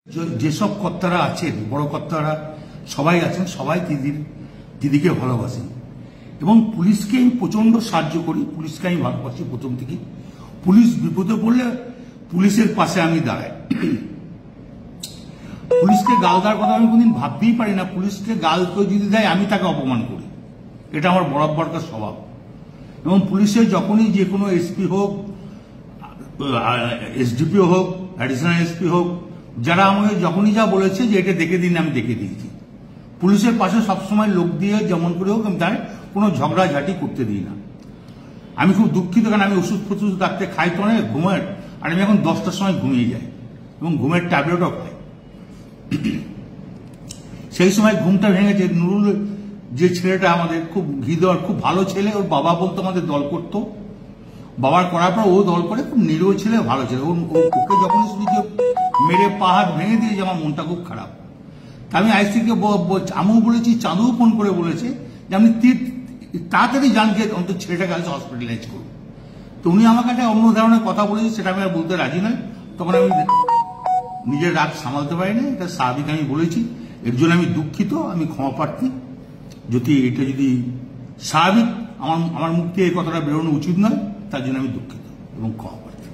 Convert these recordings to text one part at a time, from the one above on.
যেসব কর্তারা আছেন, বড় কর্তারা সবাই আছেন, সবাই দিদিকে ভালোবাসেন এবং পুলিশকে আমি প্রচন্ড সাহায্য করি। পুলিশকে আমি ভালোবাসি প্রথম থেকে। পুলিশ বিপদে পড়লে পুলিশের পাশে আমি দাঁড়াই। পুলিশকে গাল দেওয়ার কথা আমি কোনদিন ভাবতেই পারি না। পুলিশকে গাল কেউ যদি দেয় আমি তাকে অপমান করি, এটা আমার বরাবরকার স্বভাব। এবং পুলিশের যখনই যে কোনো এসপি হোক, এসডিপি হোক, অ্যাডিশনাল এসপি হোক, যারা আমাকে যখনই যা বলেছে যে এটা দেখে দিন, আমি দেখে দিয়েছি। পুলিশের পাশে সবসময় লোক দিয়ে যেমন করে হোক আমি তার কোনো ঝগড়াঝাটি করতে দিই না। আমি খুব দুঃখিত, কারণ আমি ওষুধ ফষুধ ডাকতে খাই তো অনেক ঘুমের, আর আমি এখন 10টার সময় ঘুমিয়ে যাই এবং ঘুমের ট্যাবলেটও খাই। সেই সময় ঘুমটা ভেঙেছে। নুরুল যে ছেলেটা আমাদের খুব হৃদয়, খুব ভালো ছেলে, ওর বাবা বলতো আমাদের দল করতো। বাবার করার পর ও দল করে, খুব নিরীহ ছেলে, ভালো ছেলে। ওকে যখনই শুনি যে মেরে পা হাত ভেঙে দিয়েছে, আমার মনটা খুব খারাপ। তা আমি আইসিকে আমিও বলেছি, চাঁদুও ফোন করে বলেছে যে আপনি তাড়াতাড়ি যান, গিয়ে অন্তত ছেলেটাকে আজ হসপিটালাইজ করুন। তো উনি আমার কাছে অন্য ধরনের কথা বলেছে, সেটা আমি আর বলতে রাজি নয়। তখন আমি নিজের রাগ সামালতে পারিনি, এটা স্বাভাবিক আমি বলেছি। এর জন্য আমি দুঃখিত, আমি ক্ষমা প্রার্থী। যদি এটা স্বাভাবিক আমার মুখ থেকে এই কথাটা বেরোনো উচিত নয়, তার জন্য আমি দুঃখিত এবং ক্ষমা প্রার্থী।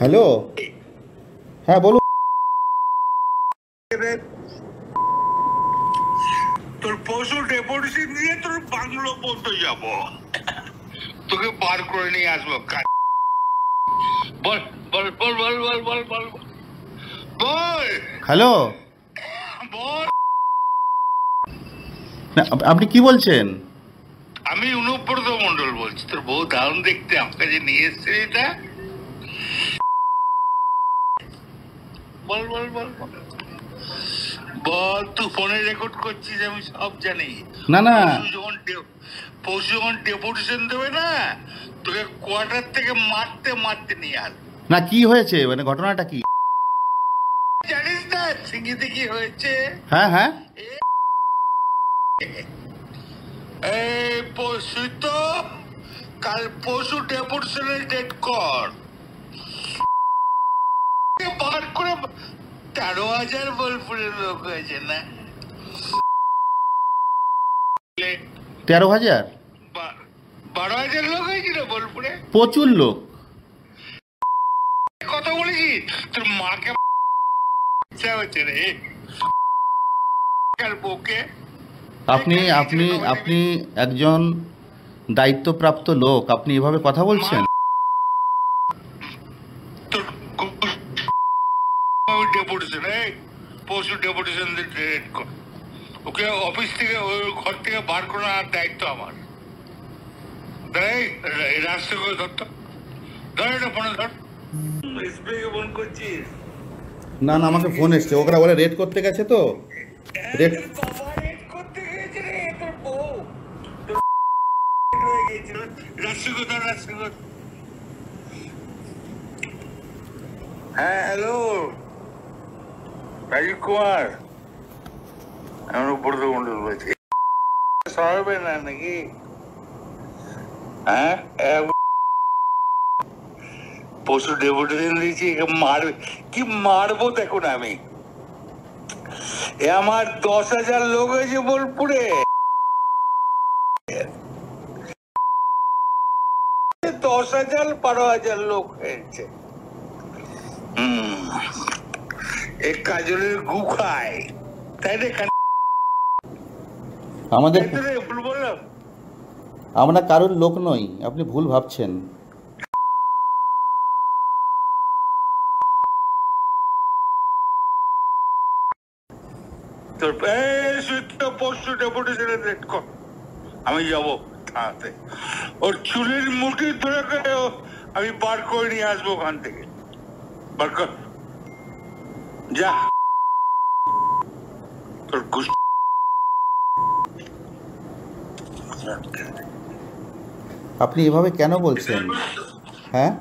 হ্যালো, হ্যাঁ বলুন। তোর পশু ডেপুটেশন দিয়ে তোর বাংলো পর্যন্ত যাব, তোকে বার করে নিয়ে আসবো। বল বল বল বল বল বল বল বল। হ্যালো, বল। আপনি কি বলছেন? আমি অনুব্রত মন্ডল বলছি। তোর বউ দারুণ দেখতে, আমার কাছে নিয়ে এসছে এটা। বল বল বল বল বল। তুই ফোনে রেকর্ড করছিস, আমি সব জানি। না না, পশু যখন ডেপুটেশন দেবে না, তোকে কোয়ার্টার থেকে মারতে মারতে নিয়ে আস। না কি হয়েছে, মানে ঘটনাটা কি? জানিস না সিঙ্গিতে কি হয়েছে? হ্যাঁ হ্যাঁ, এই পশু তো কাল পশু ডেপুটেশনের ডেট কর, বার করে 13,000 বোলপুরের লোক হয়েছে না? 13,000? 12,000 লোক হয়েছিল বোলপুরে। প্রচুর লোক। কথা বলেছি তোর মাকে ইচ্ছা হচ্ছে রে বউকে। আপনি আপনি আপনি একজন দায়িত্বপ্রাপ্ত লোক, আপনি এভাবে কথা বলছেন? তোর ডেপুটেশন, পশু ডেপুটেশন ডেট কর। ওকে অফিস থেকে, ওই ঘর থেকে বার করার দায়িত্ব আমার। রাস্তা করে ধরতো, ধর এটা ফোনে ধর। ফোন করছিস? না না, আমাকে ফোন এসছে, ওরা বলে রেড করতে গেছে তো। রেড করতে গেছে রে তোর বউ। রাস্তা করে ধর, রাস্তা করে। হ্যাঁ হ্যালো, রাজীব কুমার, আমি অনুব্রত মন্ডল বলছি। সরাবে না নাকি? হ্যাঁ, পশু ডেপুটেশন দিয়েছি, মারবে কি? মারবো দেখুন আমি। আমার 10,000 লোক হয়েছে বোলপুরে। 10,000 12,000 লোক হয়েছে। এক কাজলের গু খায়, তাই রে? আমাদের, ভুল বললাম? আমরা কারোর লোক নই, আপনি ভুল ভাবছেন। তোর পশু ডেপুটেশনের রেট কর, আমি যাবো থানাতে। ওর চুলের মুঠি ধরে আমি বার করে নিয়ে আসবো ওখান থেকে। বার কর, যা। তোর আপনি এভাবে কেন বলছেন? হ্যাঁ,